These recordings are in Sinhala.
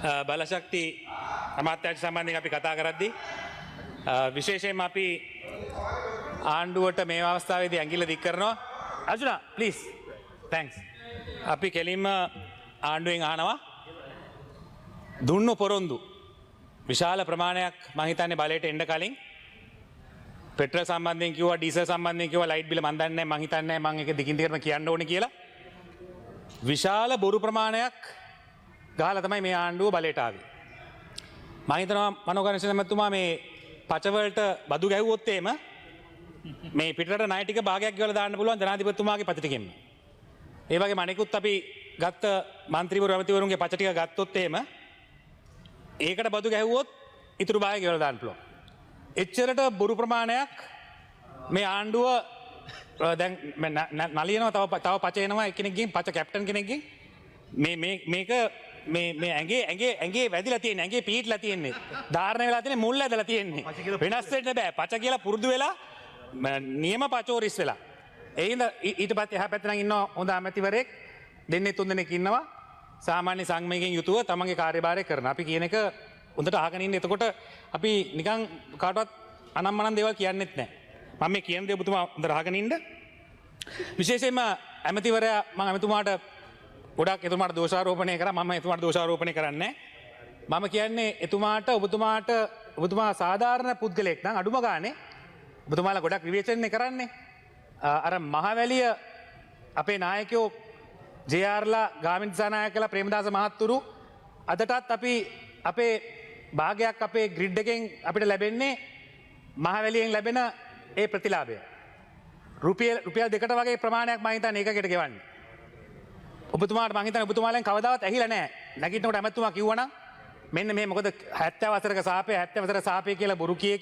බලශක්ති අමාත්‍යාංශ සම්බන්ධයෙන් අපි කතා කරද්දී විශේෂයෙන්ම අපි ආණ්ඩුවට මේ අවස්ථාවේදී ඇඟිල්ල දික් කරනවා. Arjuna please thanks. අපි කෙලින්ම ආණ්ඩුවෙන් අහනවා දුන්නු පොරොන්දු විශාල ප්‍රමාණයක් මම හිතන්නේ බලයට එන්න කලින් පෙට්‍රල් සම්බන්ධයෙන් කිව්වා ඩීසල් සම්බන්ධයෙන් කිව්වා ලයිට් බිල මන් දන්නේ නැහැ මම හිතන්නේ මම ඒක දිගින් දිගටම කියන්න ඕනේ කියලා විශාල බොරු ප්‍රමාණයක් ගහලා තමයි මේ ආණ්ඩුව බලයට ආවේ. මම හිතනවා මනෝගණේශ මහත්මයා මේ පචවලට බදු ගැහුවොත් එහෙම මේ පිටරට ණය ටික භාගයක් ගෙවලා දාන්න පුළුවන් ජනාධිපතිතුමාගේ පච ටිකෙන්. ඒ වගේම අනිකුත් අපි ගත්ත മന്ത്രിවරු ඇමතිවරුන්ගේ පච ටික ගත්තොත් එහෙම ඒකට බදු ගැහුවොත් ඉතුරු භාගය ගෙවලා දාන්න පුළුවන්. එච්චරට බොරු ප්‍රමාණයක් මේ ආණ්ඩුව දැන් නලියනවා තව පච එනවා එක්කෙනෙක්ගෙන් පච කැප්ටන් කෙනෙක්ගෙන් මේක මේ ඇගේ වැදිලා තියෙන්නේ ඇගේ පීට්ලා තියෙන්නේ ධාරණය වෙලා තියෙන්නේ මුල් ඇදලා තියෙන්නේ වෙනස් වෙන්න බෑ පච කියලා පුරුදු වෙලා නියම පචෝරිස් වෙලා ඒ හින්දා ඊට පස්සේ එහා පැත්තෙන් ඉන්නවා හොඳ ඇමතිවරයෙක් දෙන්නේ තුන් දෙනෙක් ඉන්නවා සාමාන්‍ය සංගමයෙන් යුතුව තමන්ගේ කාර්යභාරය කරන අපි කියන එක හොඳට අහගෙන ඉන්න එතකොට අපි නිකන් කාටවත් අනම්මනම් දේවල් කියන්නෙත් නැහැ මම මේ කියන දේ ඔබතුමා හොඳට අහගෙන ඉන්න විශේෂයෙන්ම ඇමතිවරයා මම ඇමතුමාට ගොඩක් එතුමාට දෝෂාරෝපණය කරා මම එතුමාට දෝෂාරෝපණය කරන්නේ මම කියන්නේ ඔබතුමා සාධාරණ පුද්ගලයෙක් නම් අඩුම ගානේ ඔබතුමාලා ගොඩක් විවේචනය කරන්නේ අර මහවැලිය අපේ නායකයෝ ජේ.ආර්.ලා ගාමිණී දිසානායකලා ප්‍රේමදාස මහත්තුරු අදටත් අපි අපේ භාගයක් අපේ ග්‍රිඩ් එකෙන් අපිට ලැබෙන්නේ මහවැලියෙන් ලැබෙන ඒ ප්‍රතිලාභය රුපියල් දෙකට වගේ ප්‍රමාණයක් මම හිතන්නේ ඒකකට ගෙවන්නේ ඔබතුමාට මම හිතන්නේ ඔබතුමාලෙන් කවදාවත් ඇහිලා නැහැ. නැගිටිනකොට ඇමතුමා කිව්වනම් මෙන්න මේ මොකද 70 වසරක සාපේ 70 වසර සාපේ කියලා බොරු කිය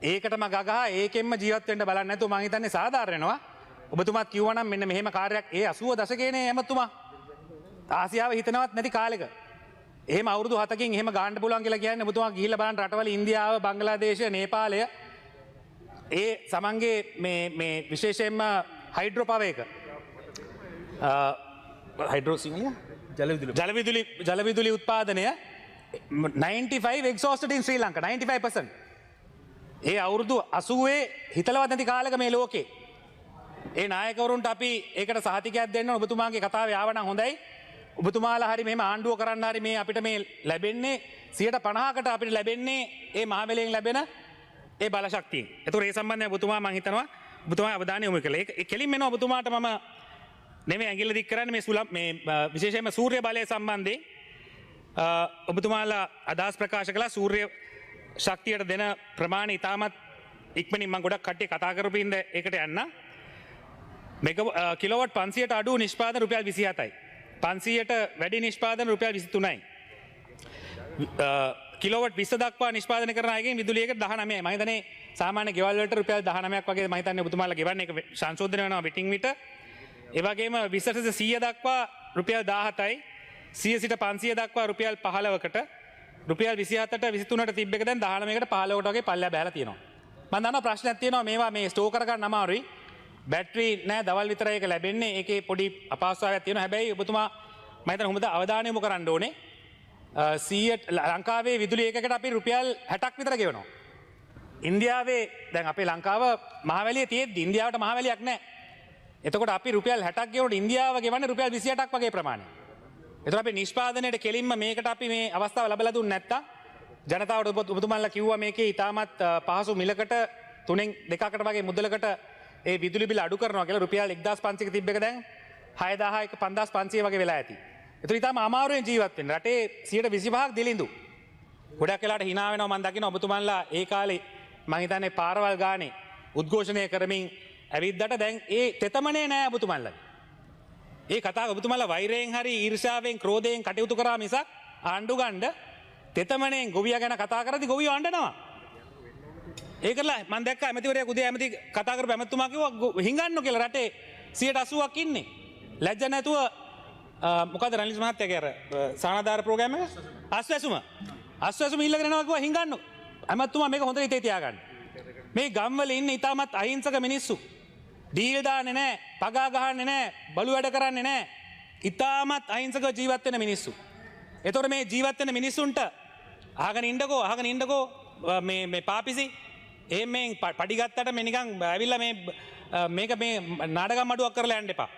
ඒකටම ගගහ ඒකෙන්ම ජීවත් වෙන්න බලන්නේ නැතුව මම හිතන්නේ සාධාරණනවා. ඔබතුමාත් කිව්වනම් මෙන්න මෙහෙම කාර්යයක් ඒ 80 දශකයේනේ ඇමතුමා. ආසියාව හිතනවත් නැති කාලෙක. එහෙම අවුරුදු 7කින් එහෙම ගන්න පුළුවන් කියලා කියන්නේ ඔබතුමා ගිහිල්ලා බලන්න රටවල ඉන්දියාව, බංග්ලාදේශය, නේපාලය ඒ සමන්ගේ මේ විශේෂයෙන්ම හයිඩ්‍රෝ පවර් එක ජලවිදුලි උත්පාදනය 95 exhausted in Sri Lanka 95%. ඒ අවුරුදු 80 හිතලවත් නැති කාලෙක මේ ලෝකේ. ඒ නායකවරුන්ට අපි ඒකට සහතිකයක් දෙන්න ඔබතුමාගේ කතාව ආවනම් හොඳයි. ඔබතුමාලා හරි මෙහෙම ආණ්ඩුව කරන්න හරි මේ අපිට මේ ලැබෙන්නේ 50%කට අපිට ලැබෙන්නේ ඒ මහවැලියෙන් ලැබෙන ඒ බලශක්තියෙන්. ඒතකොට ඒ සම්බන්ධයෙන් ඔබතුමා මම හිතනවා ඔබතුමා අවධානය යොමු කළා. ඒක කෙලින්ම එනවා ඔබතුමාට මම නෙමෙයි ඇඟිල්ල දික් කරන්නේ මේ විශේෂයෙන්ම සූර්ය බලය සම්බන්ධයෙන් ඔබතුමාලා අදහස් ප්‍රකාශ කළා සූර්ය ශක්තියට දෙන ප්‍රමාණය ඉතාමත් ඉක්මනින් මම ගොඩක් කට්ටිය කතා කරපු හින්දා ඒකට යන්න කිලෝවට් 500ට අඩු නිෂ්පාදන රුපියල් 27යි 500ට වැඩි නිෂ්පාදන රුපියල් 23යි කිලෝවට් 20 දක්වා නිෂ්පාදනය කරන අයගෙන් විදුලියකට 19යි මම හිතන්නේ සාමාන්‍ය ගෙවල් වලට රුපියල් 19ක් වගේ මම හිතන්නේ ඔබතුමාලා ගෙවන්නේ ඒක සංශෝධනය වෙනවා විටින් විට එවගේම 20ට 100 දක්වා රුපියල් 17යි 100 සිට 500 දක්වා රුපියල් 15කට රුපියල් 27ට 23ට තිබ්බ එක දැන් 19කට 15කට වගේ පල්ලෙහා බහැලා තියෙනවා මම දන්නවා ප්‍රශ්නයක් තියෙනවා මේවා මේ ස්ටෝර් කරගන්න අමාරුයි බැටරි නෑ දවල් විතරයි ඒක ලැබෙන්නේ ඒකේ පොඩි අපහසුතාවයක් තියෙනවා හැබැයි ඔබතුමා මම හිතන හොඳ අවධානය යොමු කරන්න ඕනේ 100 ලංකාවේ විදුලි ඒකකට අපි රුපියල් 60ක් විතර ගෙවනවා ඉන්දියාවේ දැන් අපේ ලංකාව මහවැලියේ තියෙද්දි ඉන්දියාවට මහවැලියක් නෑ එතකොට අපි රුපියල් 60ක් ගෙවුවට ඉන්දියාව ගෙවන්නේ රුපියල් 28ක් වගේ ප්‍රමාණයක්. එතකොට අපි නිෂ්පාදනයේ කෙලින්ම මේකට අපි මේ අවස්ථාව ලැබලා දුන්නේ නැත්තම් ජනතාවට ඔබතුමාලා කිව්වා මේකේ ඉතාමත් පහසු මිලකට 3න් 2කට වගේ මුදලකට ඒ විදුලි බිල අඩු කරනවා කියලා රුපියල් 1500ක තිබ්බ එක දැන් 6000ක 5500 වගේ වෙලා ඇති. ඒතර ඉතාලම අමාරුවෙන් ජීවත් වෙන්න. රටේ 125ක් දිලිඳු. ගොඩක් වෙලාට hina වෙනවා මම දකිනවා ඔබතුමාලා ඒ කාලේ මම හිතන්නේ පාරවල් ගානේ උද්ඝෝෂණය කරමින් ඇවිද්දට දැන් ඒ තෙතමනේ නෑ ඔබතුමාලා. ඒ කතාව ඔබතුමාලා වෛරයෙන් හරි ඊර්ෂ්‍යාවෙන් ක්‍රෝධයෙන් කටයුතු කරා මිසක් ආණ්ඩු ගන්න තෙතමනේ ගොවියා ගැන කතා කරද්දි ගොවියෝ අඬනවා. ඒකලා මම දැක්කා ඇමතිවරයා උදේ ඇමති කතා කරපු ඇමතුමා කිව්වා හිඟන්නෝ කියලා රටේ 180ක් ඉන්නේ. ලැජ්ජ නැතුව මොකද රනිල් මහත්තයාගේ අර සානාධාර ප්‍රෝග්‍රෑම් එක අස්වැසුම ඉල්ලගෙන යනවා කිව්වා හිඟන්නෝ. ඇමතුමා මේක හොඳට හිතේ තියාගන්න. මේ ගම්වල ඉන්න ඉතාමත් අහිංසක මිනිස්සු ඩීල් දාන්නේ නැහැ, පගා ගහන්නේ නැහැ, බලු වැඩ කරන්නේ නැහැ. ඉතාමත් අහිංසක ජීවත් වෙන මිනිස්සු. එතකොට මේ ජීවත් වෙන මිනිස්සුන්ට අහගෙන ඉන්නකෝ මේ පාපිසි එහෙම මේ පඩි ගත්තට මේ නිකන් ඇවිල්ලා මේක මේ නාටකම් අඩුවක් කරලා යන්න එපා.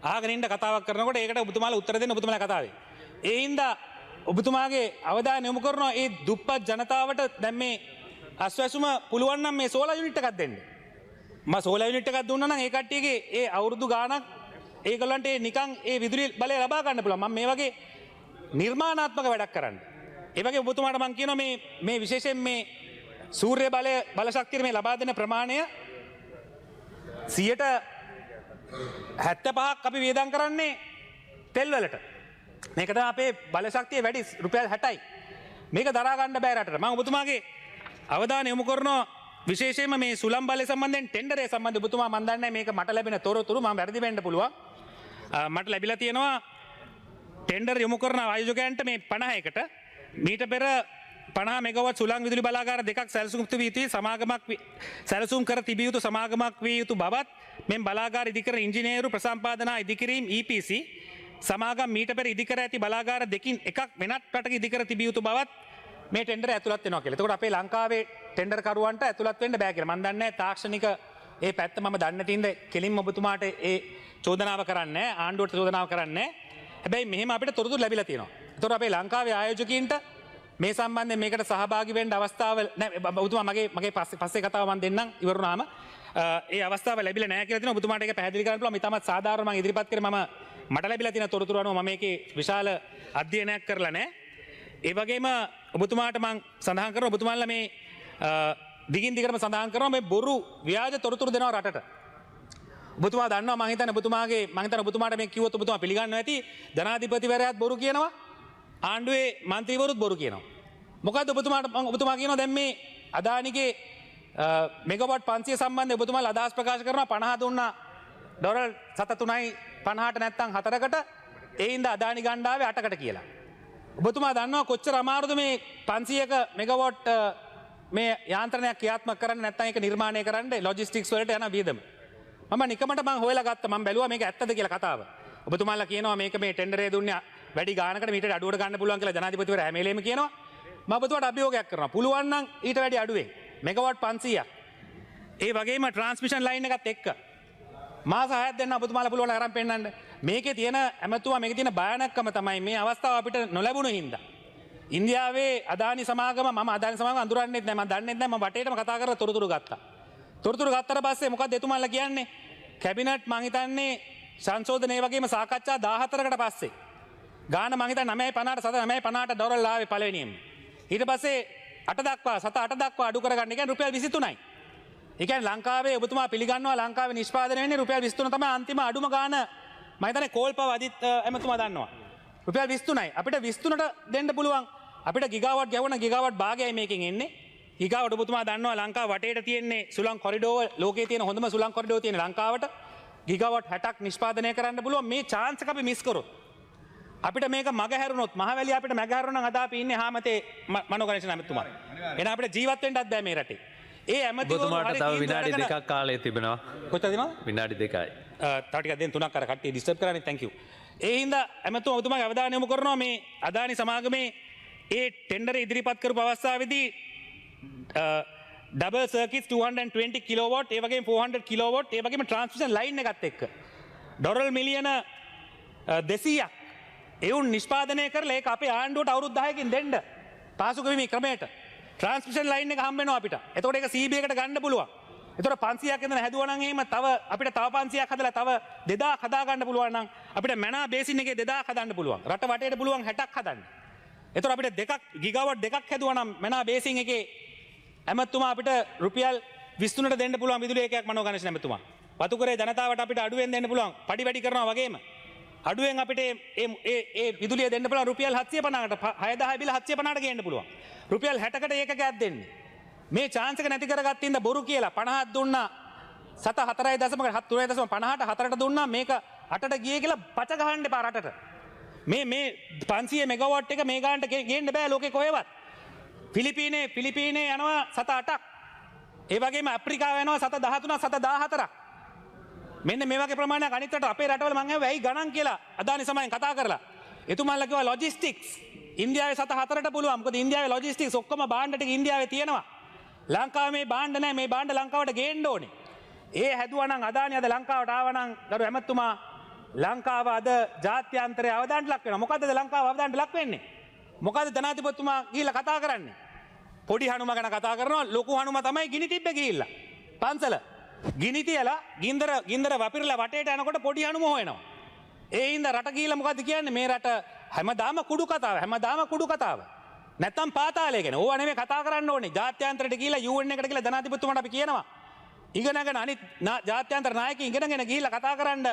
අහගෙන ඉන්න කතාවක් කරනකොට ඒකට ඔබතුමාලා උත්තර දෙන්න ඔබතුමාලා කතාවේ. ඒ හින්දා ඔබතුමාගේ අවධානය යොමු කරනවා ඒ දුප්පත් ජනතාවට දැන් මේ අස්වැසුම පුළුවන් නම් මේ සෝලාර් යුනිට් එකක් දෙන්න. මම සෝලාර් යුනිට් එකක් දුන්නා නම් ඒ කට්ටියගේ ඒ අවුරුදු ගාණක් ඒගොල්ලන්ට නිකන් ඒ විදුලි බලය ලබා ගන්න පුළුවන්. මම මේ වගේ නිර්මාණාත්මක වැඩක් කරන්න. ඒ වගේ ඔබතුමාට මම කියනවා මේ විශේෂයෙන් මේ සූර්ය බල ශක්තිය මේ ලබා දෙන ප්‍රමාණය 75% අපි වියදම් කරන්නේ තෙල් වලට. මේක තමයි අපේ බල ශක්තිය වැඩි රුපියල් 60යි. මේක දරා ගන්න බෑ රටට. මම ඔබතුමාගේ අවධානය යොමු කරනවා විශේෂයෙන්ම මේ සුළං බලය සම්බන්ධයෙන් ටෙන්ඩරේ සම්බන්ධ ඔබතුමා මම දන්නේ මේක මට ලැබෙන තොරතුරු මම වැරදි වෙන්න පුළුවන්. මට ලැබිලා තියෙනවා ටෙන්ඩර් යොමු කරන ආයෝජකයන්ට මේ 50කට මීට පෙර 50 මෙගාවට් සුළං විදුලි බලාගාර දෙකක් සැලසුම් කර තිබිය යුතු සමාගමක් විය යුතු බවත් මෙම බලාගාර ඉදිකර ඉංජිනේරු ප්‍රසම්පාදනා ඉදිකිරීම EPC සමාගම් මීට පෙර ඉදිකර ඇති බලාගාර දෙකින් එකක් වෙනත් රටක ඉදිකර තිබිය යුතු බවත් මේ ටෙන්ඩර් ඇතුළත් වෙනවා කියලා. එතකොට අපේ ලංකාවේ ටෙන්ඩර් කරුවන්ට ඇතුළත් වෙන්න බෑ කියලා. මම දන්නේ නැහැ තාක්ෂණික ඒ පැත්ත මම දන්නේ නැතිඳ කෙලින්ම ඔබතුමාට ඒ චෝදනාව කරන්නේ ආණ්ඩුවට චෝදනාව කරන්නේ. හැබැයි මෙහෙම අපිට තොරතුරු ලැබිලා තියෙනවා. එතකොට අපේ ලංකාවේ ආයෝජකයින්ට මේ සම්බන්ධයෙන් මේකට සහභාගී වෙන්න අවස්ථාව නැහැ. ඔබතුමා මගේ පස්සේ කතාව මම දෙන්නම් ඉවරුනාම ඒ අවස්ථාව ලැබිලා නැහැ කියලා තියෙනවා. ඔබතුමාට ඒක පැහැදිලි කරන්න පුළුවන්. මේ තමත් සාධාරණ මම ඉදිරිපත් කරේ මට ලැබිලා තියෙන තොරතුරු අනුව මම මේකේ විශාල අධ්‍යයනයක් කරලා නැහැ. ඒ වගේම ඔබතුමාට මම සඳහන් කරනවා ඔබතුමාලා මේ දිගින් දිගටම සඳහන් කරනවා මේ බොරු ව්‍යාජ තොරතුරු දෙනවා රටට. ඔබතුමා දන්නවා මම හිතන්නේ ඔබතුමාට මේ කිව්වොත් ඔබතුමා පිළිගන්නවා ඇති ජනාධිපතිවරයාත් බොරු කියනවා ආණ්ඩුවේ මන්ත්‍රීවරුත් බොරු කියනවා. මොකද්ද ඔබතුමා කියනවා දැන් මේ අදානිගේ මෙගාවට් 500 සම්බන්ධයෙන් ඔබතුමාලා අදහස් ප්‍රකාශ කරනවා 50 දුන්නා ඩොලර් 7.3යි 50ට නැත්තම් 4කට ඒ හින්දා අදානි ගණ්ඩාවේ 8කට කියලා. ඔබතුමා දන්නවා කොච්චර අමාරුද මේ 500ක මෙගාවට් මේ යාන්ත්‍රණයක් ක්‍රියාත්මක කරන්න නැත්නම් ඒක නිර්මාණය කරන්න ලොජිස්ටික්ස් වලට යන වියදම. මම නිකමට හොයලා ගත්තා මම බැලුවා මේක ඇත්තද කියලා කතාව. ඔබතුමාලා කියනවා මේක මේ ටෙන්ඩරේ දුන්නේ වැඩි ගානකට මීට අඩුවට ගන්න පුළුවන් කියලා ජනාධිපතිවරයා හැම වෙලේම කියනවා. මම ඔබතුමාට අභියෝගයක් කරනවා. පුළුවන් නම් ඊට වැඩි අඩුවෙන් මෙගාවට් 500ක්. ඒ වගේම ට්‍රාන්ස්මිෂන් ලයින් එකත් එක්ක මාස 6ක් දෙන්න ඔබතුමාලා පුළුවන් අරන් පෙන්නන්න. මේකේ තියෙන ඇමතුමා මේකේ තියෙන භයානකම තමයි මේ අවස්ථාව අපිට නොලැබුණු හින්දා. ඉන්දියාවේ අදානි සමාගම මම අදානි සමාගම අඳුරන්නේත් නැහැ මම දන්නේත් නැහැ මම වටේටම කතා කරලා තොරතුරු ගත්තා. තොරතුරු ගත්තට පස්සේ මොකක්ද එතුමාලා කියන්නේ? කැබිනට් මං හිතන්නේ සංශෝධනය වගේම සාකච්ඡා 14කට පස්සේ ගාන මං හිතන්නේ 9.50ට ඩොලර් ආවේ පළවෙනියෙන්ම. ඊට පස්සේ 8 දක්වා අඩු කරගන්න. ඒ කියන්නේ රුපියල් 23යි. ඒ කියන්නේ ලංකාවේ ඔබතුමා පිළිගන්නවා ලංකාවේ නිෂ්පාදනය වෙන්නේ රුපියල් 23 තමයි අන්තිම අඩුම ගාන. මම හිතන්නේ කෝල්පව අදිත් එමතුමා දන්නවා. රුපියල් 23යි. අපිට 23ට දෙන්න පුළුවන්. අපිට ගිගාවට් ගැවුණ ගිගාවට් භාගයයි මේකෙන් එන්නේ. ගිගාවට් ඔබතුමා දන්නවා ලංකාව වටේට තියෙන්නේ සුළං කොරිඩෝර් ලෝකයේ තියෙන හොඳම සුළං කොරිඩෝර් තියෙන ලංකාවට ගිගාවට් 60ක් නිෂ්පාදනය කරන්න පුළුවන්. මේ chance එක අපි මිස් කරොත් අපිට මේක මග හැරුණොත් මහවැලිය අපිට මග හැරුණා නම් අද අපි ඉන්නේ හාමතේ මනෝගණේෂ ඇමතුමා. එහෙනම් අපිට ජීවත් වෙන්නත් බෑ මේ රටේ. ඒ ඇමතුමාට තව විනාඩි 2ක් කාලය තිබෙනවා. කොච්චරද මම? විනාඩි 2යි. තව ටිකක් දෙන්න 3ක් අර කට්ටිය ඩිස්ටර්බ් කරන්නේ. thank you. ඒ හින්දා ඇමතුමා ඔබතුමාගේ අවධානය යොමු කරනවා මේ අදානි සමාගමේ ඒ ටෙන්ඩර් ඉදිරිපත් කරපු අවස්ථාවේදී ඩබල් සර්කිට්ස් 220 කිලෝවොට් ඒ වගේම 400 කිලෝවොට් ඒ වගේම ට්‍රාන්ස්මිෂන් ලයින් එකත් එක්ක ඩොලර් මිලියන 200ක් එවුන් නිෂ්පාදනය කරලා ඒක අපේ ආණ්ඩුවට අවුරුදු 10කින් දෙන්න පාසුකම් ක්‍රමයට ට්‍රාන්ස්මිෂන් ලයින් එක හම්බ වෙනවා අපිට. එතකොට ඒක CB එකට ගන්න පුළුවන්. එතකොට 500ක් ඉඳන් හැදුවා නම් එහෙම තව අපිට තව 500ක් හදලා තව 2000ක් හදා ගන්න පුළුවන් නම් අපිට මැනා බේසින් එකේ 2000ක් හදන්න පුළුවන්. රට වටේට පුළුවන් 60ක් හදන්න. එතකොට අපිට ගිගාවට් දෙකක් හැදුවා නම් මැනා බේසින් එකේ ඇමතුමා අපිට රුපියල් 23ට දෙන්න පුළුවන් විදුලි ඒකයක් මනෝගණේෂ ඇමතුමා. වතුකරේ ජනතාවට අපිට අඩුවෙන් දෙන්න පුළුවන්. පඩි වැඩි කරනවා වගේම අඩුවෙන් අපිට ඒ විදුලිය දෙන්න පුළුවන් රුපියල් 750කට 6000 බිල 750ට ගේන්න පුළුවන්. රුපියල් 60කට ඒකකයක් දෙන්නේ. මේ chance එක නැති කරගත්ත ඉඳ බොරු කියලා 50ක් දුන්නා 4.50ට 4ට දුන්නා මේක 8ට ගියේ කියලා පච ගහන්න එපා රටට. මේ 500 මෙගාවොට් එක මේ ගානට ගේන්න බෑ ලෝකේ කොහෙවත්. ෆිලිපීනේ යනවා 7-8ක්. ඒ වගේම අප්‍රිකාව යනවා 7-13ක් 7-14ක්. මෙන්න මේ වගේ ප්‍රමාණයක් අනිත් රට අපේ රටවල මම ඇහුවා ඇයි ගණන් කියලා අදානි සමයෙන් කතා කරලා. එතුමාලා කිව්වා ලොජිස්ටික්ස් ඉන්දියාවේ සත 4ට පුළුවන්. මොකද ඉන්දියාවේ ලොජිස්ටික්ස් ඔක්කොම භාණ්ඩ ටික ඉන්දියාවේ තියෙනවා. ලංකාවේ මේ භාණ්ඩ නැහැ. මේ භාණ්ඩ ලංකාවට ගේන්න ඕනේ. ඒ හැදුවා නම් අදානි අද ලංකාවට ආවා නම් ගරු ඇමතුමා ලංකාව අද ජාත්‍යන්තරය අවදානට ලක් වෙනවා. මොකද්ද ලංකාව අවදානට ලක් වෙන්නේ? මොකද්ද ජනාධිපතිතුමා ගිහිල්ලා කතා කරන්නේ? පොඩි හනුම ගැන කතා කරනවා. ලොකු හනුම තමයි ගිනි තිබ්බේ ගිහිල්ලා. පන්සල ගිනි තියලා ගින්දර වපිරලා වටේට යනකොට පොඩි හනුම හොයනවා. ඒ හින්දා රට ගිහිල්ලා මොකද්ද කියන්නේ? මේ රට හැමදාම කුඩු කතාව. නැත්තම් පාතාලය ගැන. ඕවා නෙමෙයි කතා කරන්න ඕනේ. ජාත්‍යන්තරයට ගිහිල්ලා UN එකට ගිහිල්ලා ජනාධිපතිතුමාට අපි කියනවා. ඉගෙනගෙන අනිත් ජාත්‍යන්තර නායකයින් ඉගෙනගෙන ගිහිල්ලා කතා කරන්න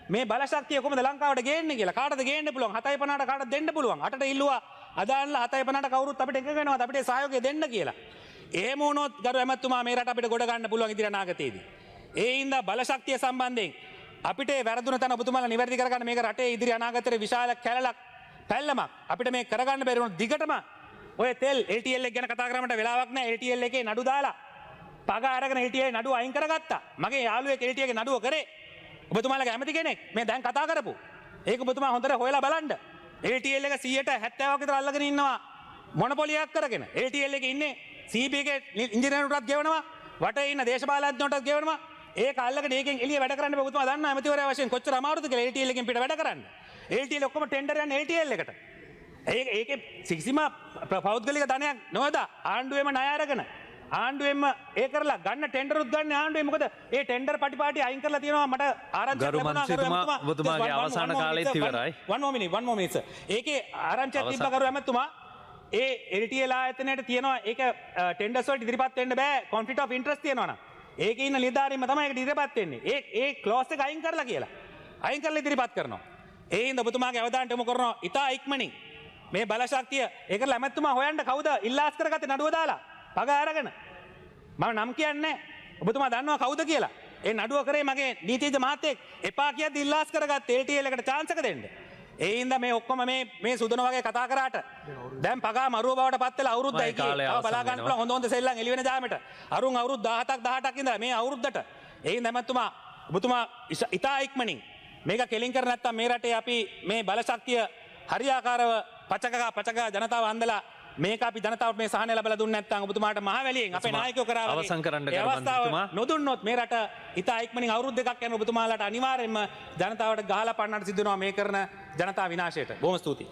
මේ බලශක්තිය කොහොමද ලංකාවට ගේන්නේ කියලා. කාටද ගේන්න පුළුවන්? 750ට කාටද දෙන්න පුළුවන්? 8ට ඉල්ලුවා අදාන්ලා 750ට කවුරුත් අපිට එකඟ වෙනවද අපිට සහයෝගය දෙන්න කියලා. එහෙම වුණොත් ගරු ඇමතුමා මේ රට අපිට ගොඩ ගන්න පුළුවන් ඉදිරි අනාගතයේදී. ඒ හින්දා බලශක්තිය සම්බන්ධයෙන් අපිට වැරදුන තැන ඔබතුමාලා නිවැරදි කරගන්න මේක රටේ ඉදිරි අනාගතයේ විශාල කැලලක් පැල්ලමක් අපිට මේ කරගන්න බැරි වුණොත් දිගටම ඔය තෙල් LTL එක ගැන කතා කරන්නට වෙලාවක් නැහැ. LTL එකේ නඩු දාලා පග අරගෙන LTL නඩුව අයින් කරගත්තා. මගේ යාළුවෙක් LTL එකේ නඩුව කරේ. ඔබතුමාලගේ ඇමති කෙනෙක් මේ දැන් කතා කරපු. ඒක ඔබතුමා හොඳට හොයලා බලන්න. LTL එක 170ක් විතර අල්ලගෙන ඉන්නවා මොනොපොලියක් කරගෙන. LTL එකේ ඉන්නේ CB එකේ ඉංජිනේරුන්ටත් ගෙවනවා, වටේ ඉන්න දේශපාලඥයන්ටත් ගෙවනවා. ඒක අල්ලගෙන ඒකෙන් එළිය වැඩ කරන්න බෑ. ඔබතුමා දන්නා ඇමතිවරයා වශයෙන් කොච්චර අමාරුද කියලා LTL එකෙන් පිට වැඩ කරන්න. LTL ඔක්කොම ටෙන්ඩර් යන්නේ LTL එකට. ඒකේ කිසිම පෞද්ගලික ධනයක් නොවද ආණ්ඩුවෙම ණය අරගෙන ආණ්ඩුවෙන්ම ඒ කරලා ගන්න ටෙන්ඩරුත් ගන්න ආණ්ඩුවේ. මොකද ඒ ටෙන්ඩර් පටිපාටි අයින් කරලා තියෙනවා. මට ආරංචියක් ගරු ලැබුණා මන්ත්‍රීතුමා ඔබතුමාගේ අවසාන කාලය ඉවරයි. one more minute. ඒකේ ආරංචියක් තිබ්බ ගරු ඇමතුමා ඒ LTL ආයතනයට තියෙනවා ඒක ටෙන්ඩර්ස් වලට ඉදිරිපත් වෙන්න බෑ කොන්ෆ්ලික්ට් ඔෆ් ඉන්ටරෙස්ට් තියෙනවා නම්. ඒකේ ඉන්න නිලධාරීන්ම තමයි ඒකට ඉදිරිපත් වෙන්නේ. ඒ ක්ලෝස් එක අයින් කරලා කියලා. අයින් කරලා ඉදිරිපත් කරනවා. ඒ හින්දා ඔබතුමාගේ අවධානයට යොමු කරනවා ඉතා ඉක්මනින් මේ බලශක්තිය ඒකලා ඇමතුමා හොයන්න කවුද ඉල්ලාස් කරගත්තේ නඩුව දාලා පග අරගෙන. මම නම් කියන්නේ ඔබතුමා දන්නවා කවුද කියලා. ඒ නඩුව කරේ මගේ නීතිඥ මහත්තයෙක් එපා කියද්දි ඉල්ලාස් කරගත්තේ LTL එකට chance එක දෙන්න. ඒ හින්දා මේ ඔක්කොම මේ සුදන වගේ කතා කරාට දැන් පගා මරුව බවට පත් වෙලා අවුරුද්දයි කියලා. තව බලා ගන්න පුළුවන් හොඳ සෙල්ලම් එළි වෙන ජාමෙට. අරුන් අවුරුදු 17ක් 18ක් ඉඳලා මේ අවුරුද්දට. ඒ හින්දා ඇමතුමා ඔබතුමා ඉතා ඉක්මනින් මේක කෙලින් කර නැත්තම් මේ රටේ අපි මේ බලශක්තිය හරියාකාරව පචක ජනතාව අන්දලා මේක අපි ජනතාවට මේ සහනය ලැබලා දුන්නේ නැත්නම් ඔබතුමාට මහවැලියෙන් අපේ නායකයෝ කරා වගේ අවසන් කරන්න ඒ අවස්ථාව නොදුන්නොත් මේ රට ඉතා ඉක්මනින් අවුරුදු දෙකක් යන ඔබතුමාලාට අනිවාර්යයෙන්ම ජනතාවට ගහලා පන්නන්න සිදු වෙනවා මේ කරන ජනතා විනාශයට. බොහොම ස්තුතියි.